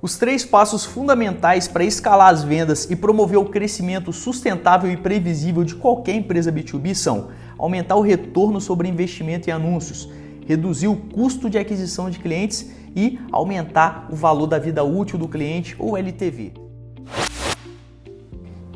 Os 3 passos fundamentais para escalar as vendas e promover o crescimento sustentável e previsível de qualquer empresa B2B são: aumentar o retorno sobre investimento em anúncios, reduzir o custo de aquisição de clientes e aumentar o valor da vida útil do cliente, ou LTV.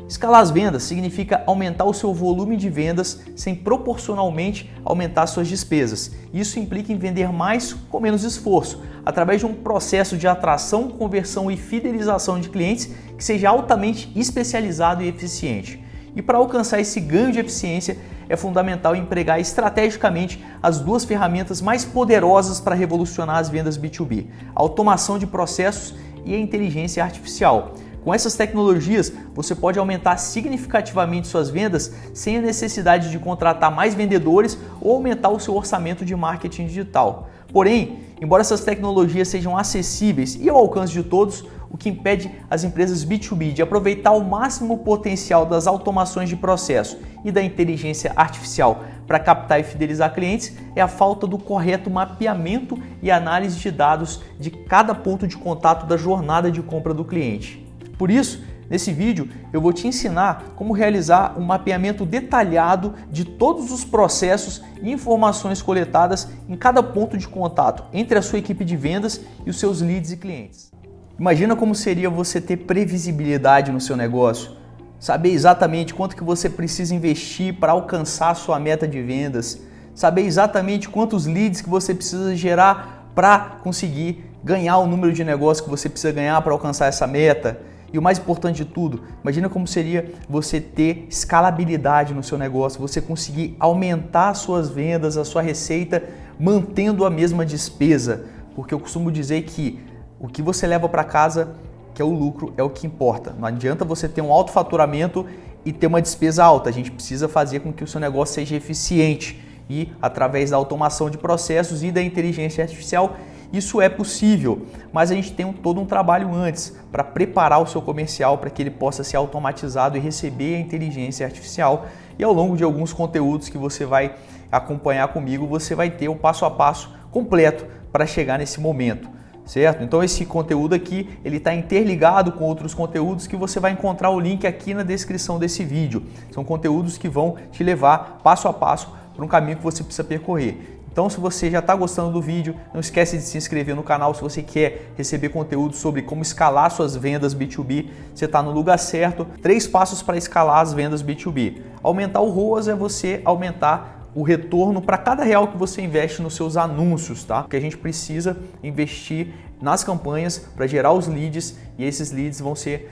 Escalar as vendas significa aumentar o seu volume de vendas sem proporcionalmente aumentar suas despesas. Isso implica em vender mais com menos esforço, através de um processo de atração, conversão e fidelização de clientes que seja altamente especializado e eficiente. E para alcançar esse ganho de eficiência, é fundamental empregar estrategicamente as 2 ferramentas mais poderosas para revolucionar as vendas B2B: a automação de processos e a inteligência artificial. Com essas tecnologias, você pode aumentar significativamente suas vendas sem a necessidade de contratar mais vendedores ou aumentar o seu orçamento de marketing digital. Porém, embora essas tecnologias sejam acessíveis e ao alcance de todos, o que impede as empresas B2B de aproveitar o máximo potencial das automações de processo e da inteligência artificial para captar e fidelizar clientes é a falta do correto mapeamento e análise de dados de cada ponto de contato da jornada de compra do cliente. Por isso, nesse vídeo eu vou te ensinar como realizar um mapeamento detalhado de todos os processos e informações coletadas em cada ponto de contato entre a sua equipe de vendas e os seus leads e clientes. Imagina como seria você ter previsibilidade no seu negócio, saber exatamente quanto que você precisa investir para alcançar a sua meta de vendas, saber exatamente quantos leads que você precisa gerar para conseguir ganhar o número de negócio que você precisa ganhar para alcançar essa meta. E o mais importante de tudo, imagina como seria você ter escalabilidade no seu negócio, você conseguir aumentar as suas vendas, a sua receita, mantendo a mesma despesa. Porque eu costumo dizer que o que você leva para casa, que é o lucro, é o que importa. Não adianta você ter um alto faturamento e ter uma despesa alta. A gente precisa fazer com que o seu negócio seja eficiente. E através da automação de processos e da inteligência artificial, isso é possível, mas a gente tem todo um trabalho antes para preparar o seu comercial para que ele possa ser automatizado e receber a inteligência artificial. E ao longo de alguns conteúdos que você vai acompanhar comigo, você vai ter o passo a passo completo para chegar nesse momento, certo? Então esse conteúdo aqui, ele está interligado com outros conteúdos que você vai encontrar o link aqui na descrição desse vídeo. São conteúdos que vão te levar passo a passo para um caminho que você precisa percorrer. Então, se você já está gostando do vídeo, não esquece de se inscrever no canal. Se você quer receber conteúdo sobre como escalar suas vendas B2B, você está no lugar certo. 3 passos para escalar as vendas B2B. Aumentar o ROAS é você aumentar o retorno para cada real que você investe nos seus anúncios, tá? Porque a gente precisa investir nas campanhas para gerar os leads e esses leads vão ser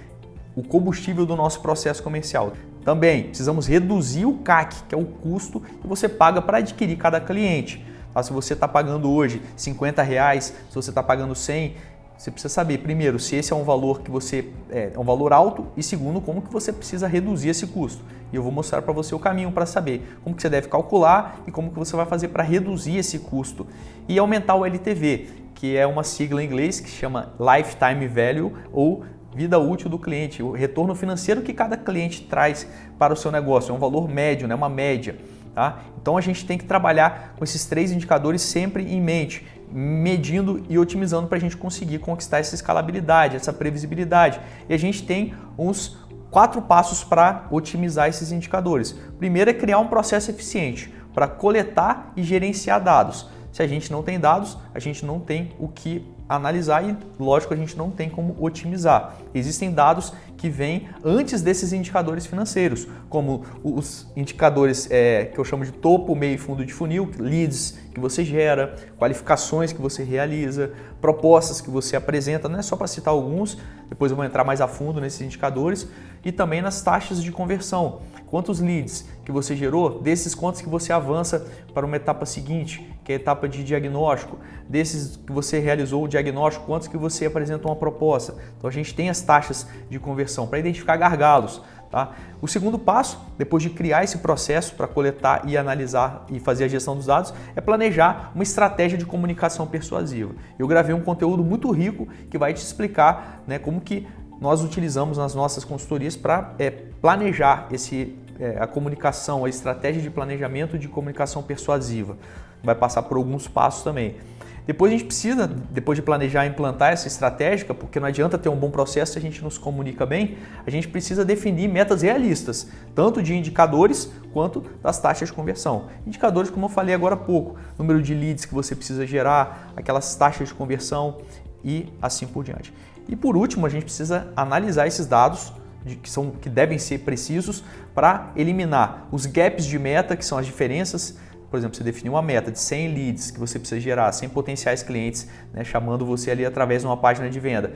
o combustível do nosso processo comercial. Também precisamos reduzir o CAC, que é o custo que você paga para adquirir cada cliente. Se você está pagando hoje R$50, se você está pagando 100, você precisa saber, primeiro, se esse é um valor que você é um valor alto e segundo, como que você precisa reduzir esse custo. E eu vou mostrar para você o caminho para saber como que você deve calcular e como que você vai fazer para reduzir esse custo. E aumentar o LTV, que é uma sigla em inglês que chama Lifetime Value ou vida útil do cliente, o retorno financeiro que cada cliente traz para o seu negócio. É um valor médio, né? Uma média. Tá? Então a gente tem que trabalhar com esses 3 indicadores sempre em mente, medindo e otimizando para a gente conseguir conquistar essa escalabilidade, essa previsibilidade. E a gente tem uns 4 passos para otimizar esses indicadores. Primeiro é criar um processo eficiente para coletar e gerenciar dados. Se a gente não tem dados, a gente não tem o que analisar e, lógico, a gente não tem como otimizar. Existem dados que vêm antes desses indicadores financeiros, como os indicadores que eu chamo de topo, meio e fundo de funil, leads que você gera, qualificações que você realiza, propostas que você apresenta, não é só para citar alguns, depois eu vou entrar mais a fundo nesses indicadores, e também nas taxas de conversão. Quantos leads que você gerou, desses quantos que você avança para uma etapa seguinte, que é a etapa de diagnóstico, desses que você realizou o diagnóstico, quantos que você apresenta uma proposta. Então a gente tem as taxas de conversão para identificar gargalos. Tá? O segundo passo, depois de criar esse processo para coletar e analisar e fazer a gestão dos dados, é planejar uma estratégia de comunicação persuasiva. Eu gravei um conteúdo muito rico que vai te explicar, né, como que nós utilizamos nas nossas consultorias para planejar a comunicação, a estratégia de planejamento de comunicação persuasiva. Vai passar por alguns passos também. Depois a gente precisa, depois de planejar e implantar essa estratégia, porque não adianta ter um bom processo se a gente não se comunica bem, a gente precisa definir metas realistas, tanto de indicadores quanto das taxas de conversão. Indicadores, como eu falei agora há pouco, número de leads que você precisa gerar, aquelas taxas de conversão e assim por diante. E por último, a gente precisa analisar esses dados que devem ser precisos para eliminar os gaps de meta, que são as diferenças. Por exemplo, você definiu uma meta de 100 leads que você precisa gerar, 100 potenciais clientes, né, chamando você ali através de uma página de venda.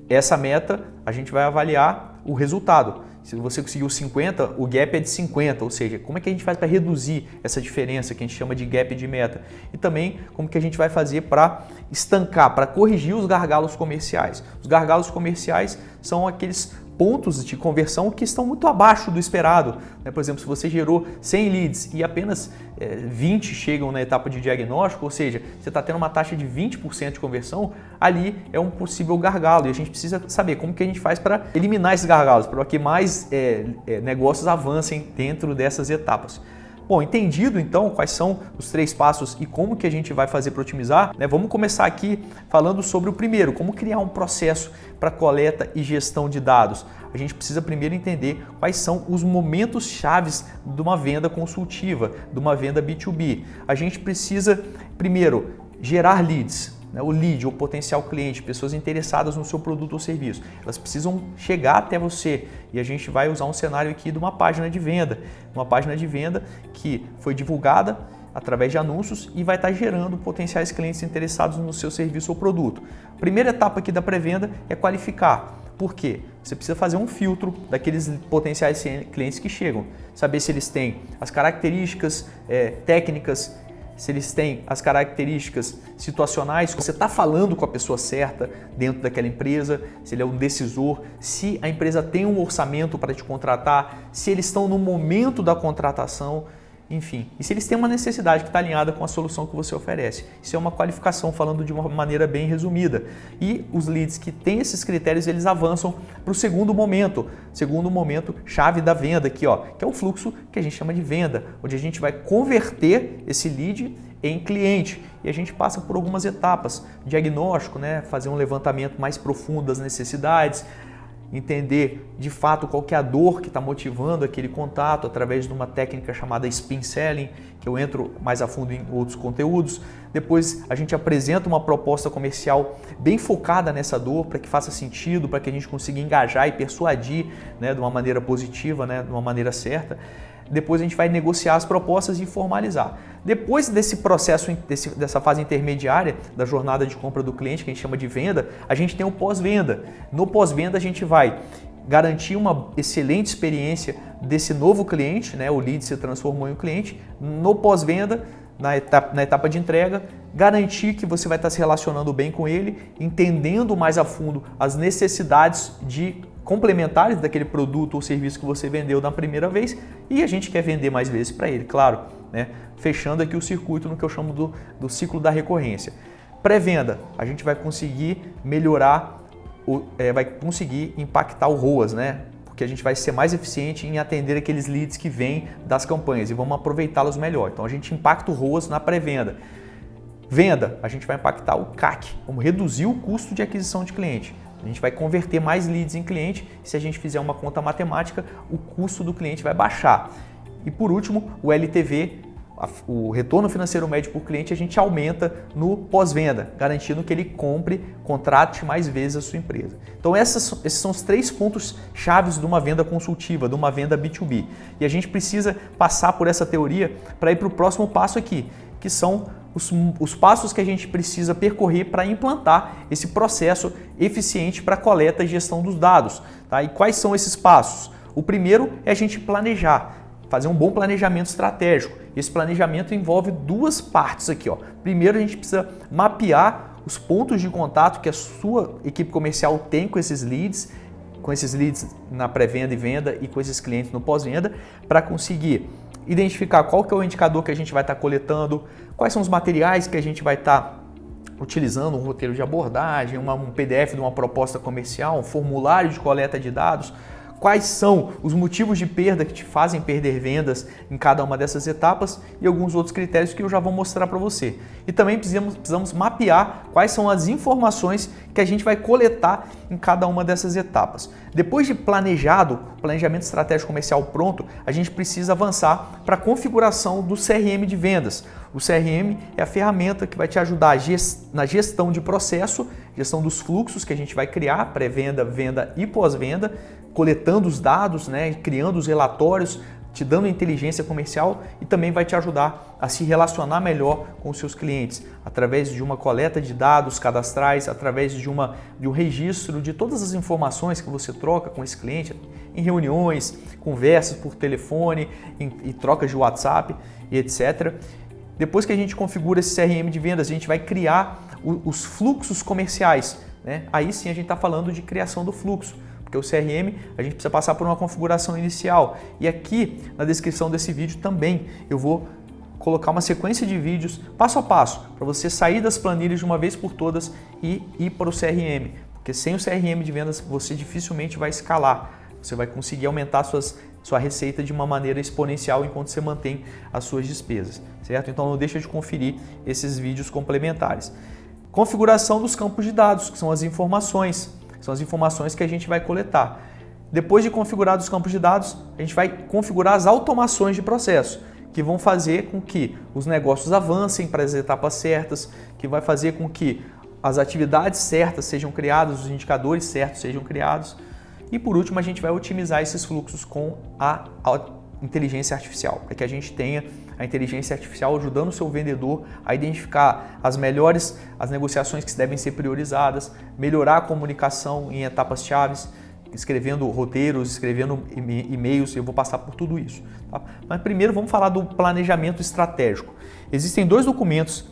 Essa meta, a gente vai avaliar o resultado. Se você conseguiu 50, o gap é de 50, ou seja, como é que a gente faz para reduzir essa diferença que a gente chama de gap de meta? E também como que a gente vai fazer para estancar, para corrigir os gargalos comerciais. Os gargalos comerciais são aqueles pontos de conversão que estão muito abaixo do esperado. Por exemplo, se você gerou 100 leads e apenas 20 chegam na etapa de diagnóstico, ou seja, você está tendo uma taxa de 20% de conversão, ali é um possível gargalo e a gente precisa saber como que a gente faz para eliminar esses gargalos, para que mais negócios avancem dentro dessas etapas. Bom, entendido então quais são os 3 passos e como que a gente vai fazer para otimizar, né? Vamos começar aqui falando sobre o primeiro, como criar um processo para coleta e gestão de dados. A gente precisa primeiro entender quais são os momentos chaves de uma venda consultiva, de uma venda B2B. A gente precisa primeiro gerar leads. O lead, o potencial cliente, pessoas interessadas no seu produto ou serviço, elas precisam chegar até você e a gente vai usar um cenário aqui de uma página de venda que foi divulgada através de anúncios e vai estar gerando potenciais clientes interessados no seu serviço ou produto. A primeira etapa aqui da pré-venda é qualificar. Por quê? Você precisa fazer um filtro daqueles potenciais clientes que chegam, saber se eles têm as características técnicas, se eles têm as características situacionais, se você está falando com a pessoa certa dentro daquela empresa, se ele é um decisor, se a empresa tem um orçamento para te contratar, se eles estão no momento da contratação, enfim, e se eles têm uma necessidade que está alinhada com a solução que você oferece. Isso é uma qualificação, falando de uma maneira bem resumida. E os leads que têm esses critérios, eles avançam para o segundo momento chave da venda aqui, ó, que é o fluxo que a gente chama de venda, onde a gente vai converter esse lead em cliente. E a gente passa por algumas etapas, diagnóstico, né, fazer um levantamento mais profundo das necessidades, entender de fato qual que é a dor que está motivando aquele contato através de uma técnica chamada spin selling, que eu entro mais a fundo em outros conteúdos. Depois a gente apresenta uma proposta comercial bem focada nessa dor, para que faça sentido, para que a gente consiga engajar e persuadir, né, de uma maneira positiva, né, de uma maneira certa. Depois a gente vai negociar as propostas e formalizar. Depois desse processo, dessa fase intermediária da jornada de compra do cliente, que a gente chama de venda, a gente tem o pós-venda. No pós-venda a gente vai garantir uma excelente experiência desse novo cliente, né? O lead se transformou em um cliente. No pós-venda, na etapa de entrega, garantir que você vai estar se relacionando bem com ele, entendendo mais a fundo as necessidades complementares daquele produto ou serviço que você vendeu na primeira vez, e a gente quer vender mais vezes para ele, claro, né? Fechando aqui o circuito no que eu chamo do ciclo da recorrência. Pré-venda, a gente vai conseguir melhorar, vai conseguir impactar o ROAS, né? Porque a gente vai ser mais eficiente em atender aqueles leads que vêm das campanhas e vamos aproveitá-los melhor. Então a gente impacta o ROAS na pré-venda. Venda, a gente vai impactar o CAC, vamos reduzir o custo de aquisição de cliente. A gente vai converter mais leads em cliente. Se a gente fizer uma conta matemática, o custo do cliente vai baixar. E por último, o LTV, o retorno financeiro médio por cliente, a gente aumenta no pós-venda, garantindo que ele contrate mais vezes a sua empresa. Então esses são os 3 pontos chaves de uma venda consultiva, de uma venda B2B. E a gente precisa passar por essa teoria para ir para o próximo passo aqui, que são os passos que a gente precisa percorrer para implantar esse processo eficiente para coleta e gestão dos dados. Tá? E quais são esses passos? O primeiro é a gente planejar, fazer um bom planejamento estratégico. Esse planejamento envolve 2 partes aqui, ó. Primeiro, a gente precisa mapear os pontos de contato que a sua equipe comercial tem com esses leads na pré-venda e venda e com esses clientes no pós-venda, para conseguir identificar qual que é o indicador que a gente vai estar coletando, quais são os materiais que a gente vai estar utilizando, um roteiro de abordagem, um PDF de uma proposta comercial, um formulário de coleta de dados, quais são os motivos de perda que te fazem perder vendas em cada uma dessas etapas e alguns outros critérios que eu já vou mostrar para você. E também precisamos mapear quais são as informações que a gente vai coletar em cada uma dessas etapas. Depois de planejamento estratégico comercial pronto, a gente precisa avançar para a configuração do CRM de vendas. O CRM é a ferramenta que vai te ajudar na gestão de processo, gestão dos fluxos que a gente vai criar, pré-venda, venda e pós-venda, coletando os dados, criando os relatórios, te dando inteligência comercial e também vai te ajudar a se relacionar melhor com os seus clientes, através de uma coleta de dados cadastrais, através de um registro de todas as informações que você troca com esse cliente, em reuniões, conversas por telefone, em trocas de WhatsApp e etc. Depois que a gente configura esse CRM de vendas, a gente vai criar os fluxos comerciais. Aí sim a gente está falando de criação do fluxo, porque o CRM a gente precisa passar por uma configuração inicial. E aqui na descrição desse vídeo também eu vou colocar uma sequência de vídeos passo a passo para você sair das planilhas de uma vez por todas e ir para o CRM, porque sem o CRM de vendas você dificilmente vai escalar. Você vai conseguir aumentar sua receita de uma maneira exponencial enquanto você mantém as suas despesas, certo? Então não deixa de conferir esses vídeos complementares. Configuração dos campos de dados, que são as informações que a gente vai coletar. Depois de configurar os campos de dados, a gente vai configurar as automações de processo, que vão fazer com que os negócios avancem para as etapas certas, que vai fazer com que as atividades certas sejam criadas, os indicadores certos sejam criados. E por último, a gente vai otimizar esses fluxos com a inteligência artificial, para que a gente tenha a inteligência artificial ajudando o seu vendedor a identificar as negociações que devem ser priorizadas, melhorar a comunicação em etapas chaves, escrevendo roteiros, escrevendo e-mails, eu vou passar por tudo isso. Tá? Mas primeiro vamos falar do planejamento estratégico. Existem 2 documentos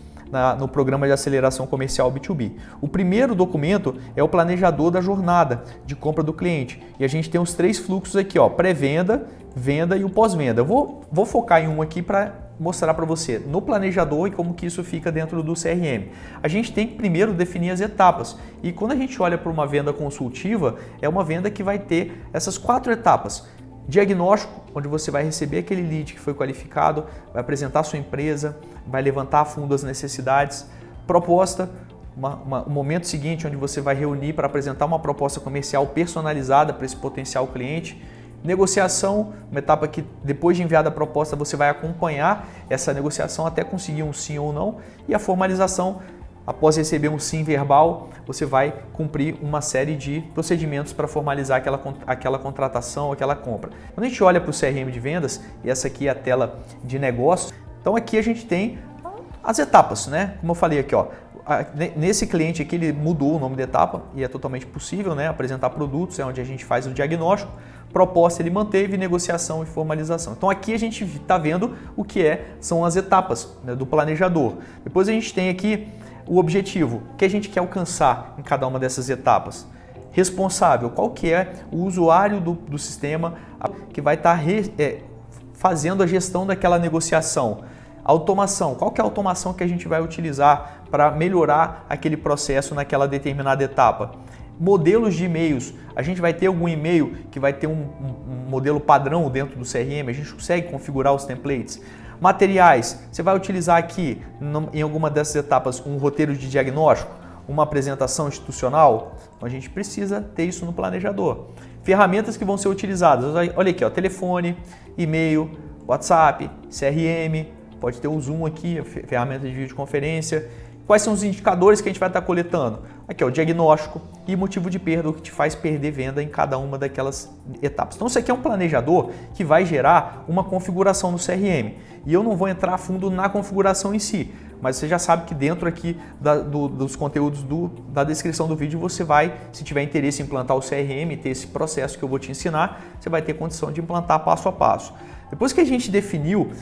no programa de aceleração comercial B2B. O primeiro documento é o planejador da jornada de compra do cliente. E a gente tem os 3 fluxos aqui, pré-venda, venda e o pós-venda. Eu vou focar em um aqui para mostrar para você no planejador e como que isso fica dentro do CRM. A gente tem que primeiro definir as etapas. E quando a gente olha para uma venda consultiva, é uma venda que vai ter essas 4 etapas. Diagnóstico, onde você vai receber aquele lead que foi qualificado, vai apresentar a sua empresa, vai levantar a fundo as necessidades. Proposta, o momento seguinte, onde você vai reunir para apresentar uma proposta comercial personalizada para esse potencial cliente. Negociação, uma etapa que depois de enviada a proposta você vai acompanhar essa negociação até conseguir um sim ou não. E a formalização, após receber um sim verbal, você vai cumprir uma série de procedimentos para formalizar aquela contratação, aquela compra. Quando a gente olha para o CRM de vendas, e essa aqui é a tela de negócios, então aqui a gente tem as etapas, Como eu falei aqui, nesse cliente aqui ele mudou o nome da etapa e é totalmente possível, Apresentar produtos, é onde a gente faz o diagnóstico, proposta ele manteve, negociação e formalização. Então aqui a gente está vendo o que são as etapas do planejador. Depois a gente tem aqui o objetivo, o que a gente quer alcançar em cada uma dessas etapas. Responsável, qual que é o usuário do sistema que vai estar fazendo a gestão daquela negociação. Automação, qual que é a automação que a gente vai utilizar para melhorar aquele processo naquela determinada etapa. Modelos de e-mails, a gente vai ter algum e-mail que vai ter um modelo padrão dentro do CRM, a gente consegue configurar os templates. Materiais, você vai utilizar aqui em alguma dessas etapas um roteiro de diagnóstico, uma apresentação institucional, então a gente precisa ter isso no planejador. Ferramentas que vão ser utilizadas, olha aqui, telefone, e-mail, WhatsApp, CRM, pode ter o Zoom aqui, a ferramenta de videoconferência. Quais são os indicadores que a gente vai estar coletando? Aqui o diagnóstico e motivo de perda, o que te faz perder venda em cada uma daquelas etapas. Então isso aqui é um planejador que vai gerar uma configuração no CRM. E eu não vou entrar a fundo na configuração em si, mas você já sabe que dentro aqui dos conteúdos da descrição do vídeo você vai, se tiver interesse em implantar o CRM, ter esse processo que eu vou te ensinar, você vai ter condição de implantar passo a passo. Depois que a gente definiu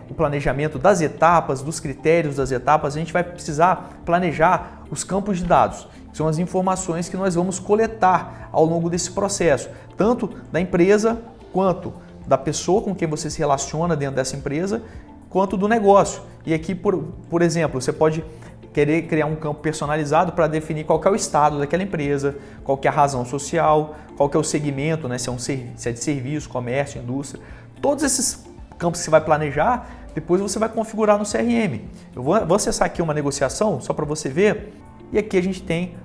o planejamento das etapas, dos critérios das etapas, a gente vai precisar planejar os campos de dados, que são as informações que nós vamos coletar ao longo desse processo, tanto da empresa quanto da pessoa com quem você se relaciona dentro dessa empresa, quanto do negócio. E aqui, por exemplo, você pode querer criar um campo personalizado para definir qual que é o estado daquela empresa, qual que é a razão social, qual que é o segmento, né? Se é de serviço, comércio, indústria. Todos esses campos que você vai planejar, depois você vai configurar no CRM. Eu vou acessar aqui uma negociação, só para você ver, e aqui a gente tem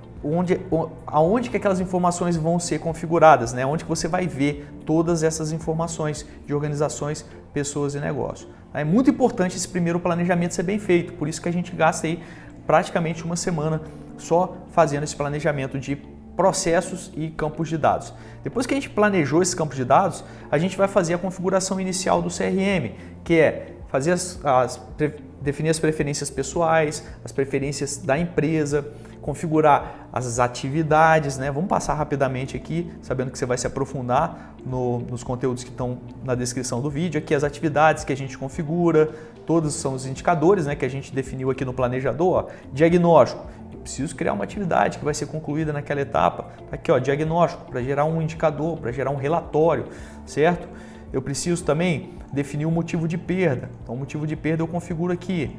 aonde que aquelas informações vão ser configuradas, né? Onde que você vai ver todas essas informações de organizações, pessoas e negócios. É muito importante esse primeiro planejamento ser bem feito, por isso que a gente gasta aí praticamente uma semana só fazendo esse planejamento de processos e campos de dados. Depois que a gente planejou esses campos de dados, a gente vai fazer a configuração inicial do CRM, que é fazer definir as preferências pessoais, as preferências da empresa, configurar as atividades, né? Vamos passar rapidamente aqui, sabendo que você vai se aprofundar nos conteúdos que estão na descrição do vídeo. Aqui as atividades que a gente configura, todos são os indicadores, né, que a gente definiu aqui no planejador. Ó. Diagnóstico, eu preciso criar uma atividade que vai ser concluída naquela etapa. Aqui, ó, diagnóstico, para gerar um indicador, para gerar um relatório, certo? Eu preciso também definir o motivo de perda. Então, o motivo de perda eu configuro aqui.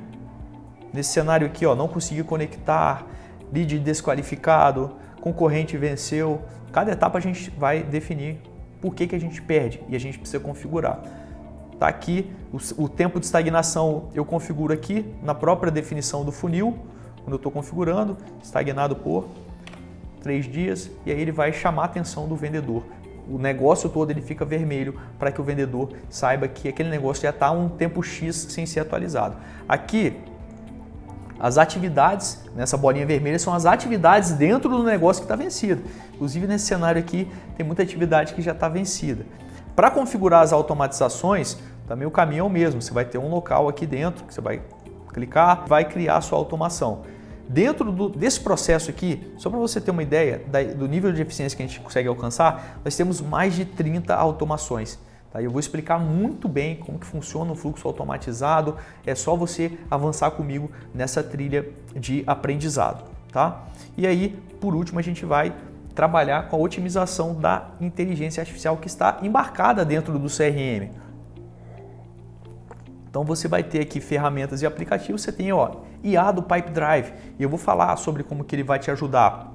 Nesse cenário aqui, ó, não consegui conectar, lead desqualificado, concorrente venceu. Cada etapa a gente vai definir por que a gente perde e a gente precisa configurar. Tá aqui o tempo de estagnação, eu configuro aqui na própria definição do funil, quando eu estou configurando, estagnado por 3 dias, e aí ele vai chamar a atenção do vendedor. O negócio todo ele fica vermelho para que o vendedor saiba que aquele negócio já está um tempo X sem ser atualizado. Aqui, as atividades, nessa bolinha vermelha, são as atividades dentro do negócio que está vencido. Inclusive, nesse cenário aqui, tem muita atividade que já está vencida. Para configurar as automatizações, também o caminho é o mesmo. Você vai ter um local aqui dentro, que você vai clicar, vai criar a sua automação. Dentro desse processo aqui, só para você ter uma ideia do nível de eficiência que a gente consegue alcançar, nós temos mais de 30 automações. Tá? Eu vou explicar muito bem como que funciona o fluxo automatizado, é só você avançar comigo nessa trilha de aprendizado. Tá? E aí, por último, a gente vai trabalhar com a otimização da inteligência artificial que está embarcada dentro do CRM. Então você vai ter aqui ferramentas e aplicativos, você tem IA do Pipedrive, e eu vou falar sobre como que ele vai te ajudar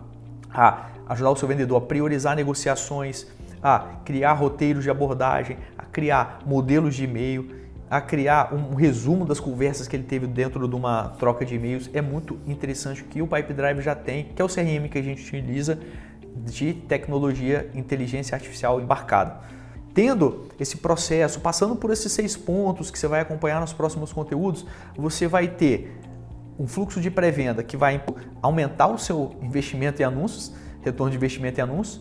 a ajudar o seu vendedor a priorizar negociações, a criar roteiros de abordagem, a criar modelos de e-mail, a criar um resumo das conversas que ele teve dentro de uma troca de e-mails. É muito interessante o que o Pipedrive já tem, que é o CRM que a gente utiliza de tecnologia inteligência artificial embarcada. Tendo esse processo, passando por esses 6 pontos que você vai acompanhar nos próximos conteúdos, você vai ter um fluxo de pré-venda que vai aumentar o seu investimento em anúncios, retorno de investimento em anúncios,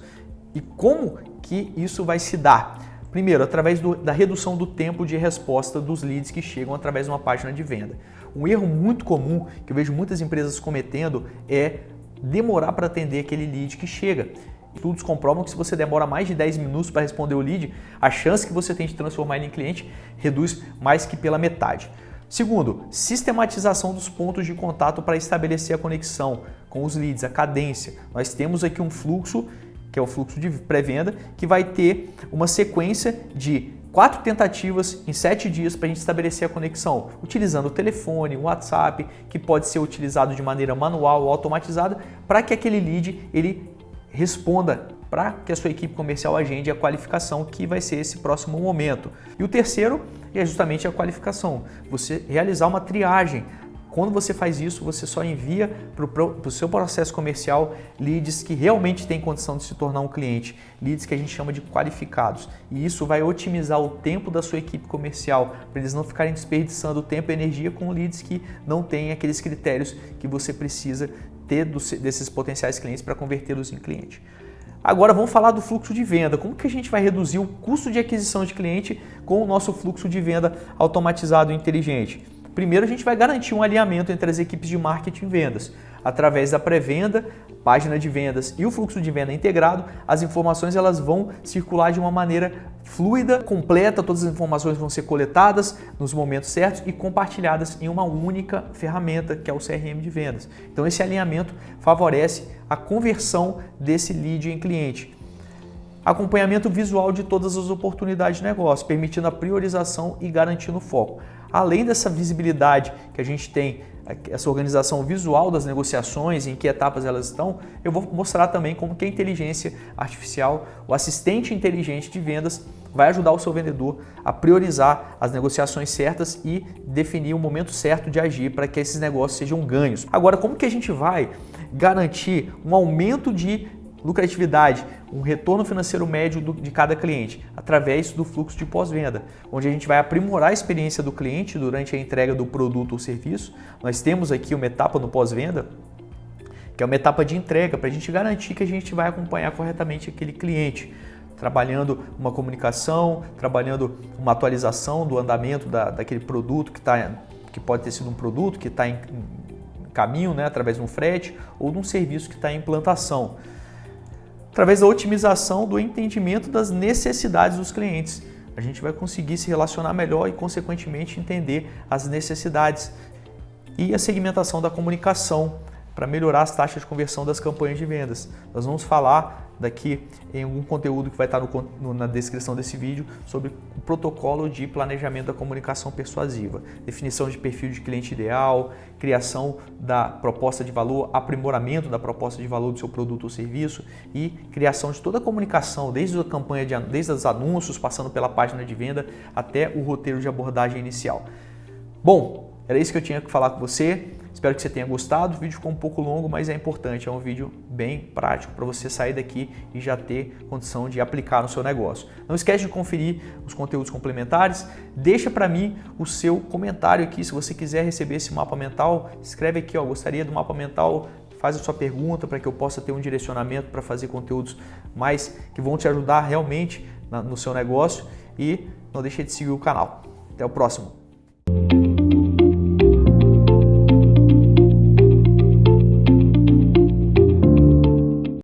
e como que isso vai se dar? Primeiro, através da redução do tempo de resposta dos leads que chegam através de uma página de venda. Um erro muito comum que eu vejo muitas empresas cometendo é demorar para atender aquele lead que chega. Estudos comprovam que se você demora mais de 10 minutos para responder o lead, a chance que você tem de transformar ele em cliente reduz mais que pela metade. Segundo, sistematização dos pontos de contato para estabelecer a conexão com os leads, a cadência. Nós temos aqui um fluxo, que é o fluxo de pré-venda, que vai ter uma sequência de 4 tentativas em 7 dias para a gente estabelecer a conexão, utilizando o telefone, o WhatsApp, que pode ser utilizado de maneira manual ou automatizada, para que aquele lead ele responda, para que a sua equipe comercial agende a qualificação, que vai ser esse próximo momento. E o terceiro é justamente a qualificação, você realizar uma triagem. Quando você faz isso, você só envia para o seu processo comercial leads que realmente têm condição de se tornar um cliente, leads que a gente chama de qualificados. E isso vai otimizar o tempo da sua equipe comercial, para eles não ficarem desperdiçando tempo e energia com leads que não têm aqueles critérios que você precisa ter desses potenciais clientes para convertê-los em cliente. Agora vamos falar do fluxo de venda. Como que a gente vai reduzir o custo de aquisição de cliente com o nosso fluxo de venda automatizado e inteligente? Primeiro, a gente vai garantir um alinhamento entre as equipes de marketing e vendas. Através da pré-venda, página de vendas e o fluxo de venda integrado, as informações elas vão circular de uma maneira fluida, completa, todas as informações vão ser coletadas nos momentos certos e compartilhadas em uma única ferramenta, que é o CRM de vendas. Então esse alinhamento favorece a conversão desse lead em cliente. Acompanhamento visual de todas as oportunidades de negócio, permitindo a priorização e garantindo o foco. Além dessa visibilidade que a gente tem, essa organização visual das negociações, em que etapas elas estão, eu vou mostrar também como que a inteligência artificial, o assistente inteligente de vendas, vai ajudar o seu vendedor a priorizar as negociações certas e definir o momento certo de agir para que esses negócios sejam ganhos. Agora, como que a gente vai garantir um aumento de lucratividade, um retorno financeiro médio de cada cliente? Através do fluxo de pós-venda, onde a gente vai aprimorar a experiência do cliente durante a entrega do produto ou serviço. Nós temos aqui uma etapa no pós-venda, que é uma etapa de entrega, para a gente garantir que a gente vai acompanhar corretamente aquele cliente, trabalhando uma comunicação, trabalhando uma atualização do andamento daquele produto que pode ter sido um produto que está em caminho, né, através de um frete, ou de um serviço que está em implantação. Através da otimização do entendimento das necessidades dos clientes, a gente vai conseguir se relacionar melhor e, consequentemente, entender as necessidades. E a segmentação da comunicação para melhorar as taxas de conversão das campanhas de vendas. Nós vamos falar daqui em algum conteúdo que vai estar na descrição desse vídeo sobre o protocolo de planejamento da comunicação persuasiva, definição de perfil de cliente ideal, criação da proposta de valor, aprimoramento da proposta de valor do seu produto ou serviço e criação de toda a comunicação, desde a campanha, desde os anúncios, passando pela página de venda até o roteiro de abordagem inicial. Bom, era isso que eu tinha que falar com você. Espero que você tenha gostado. O vídeo ficou um pouco longo, mas é importante. É um vídeo bem prático para você sair daqui e já ter condição de aplicar no seu negócio. Não esquece de conferir os conteúdos complementares. Deixa para mim o seu comentário aqui. Se você quiser receber esse mapa mental, escreve aqui, gostaria do mapa mental. Faz a sua pergunta para que eu possa ter um direcionamento para fazer conteúdos mais que vão te ajudar realmente no seu negócio. E não deixe de seguir o canal. Até o próximo.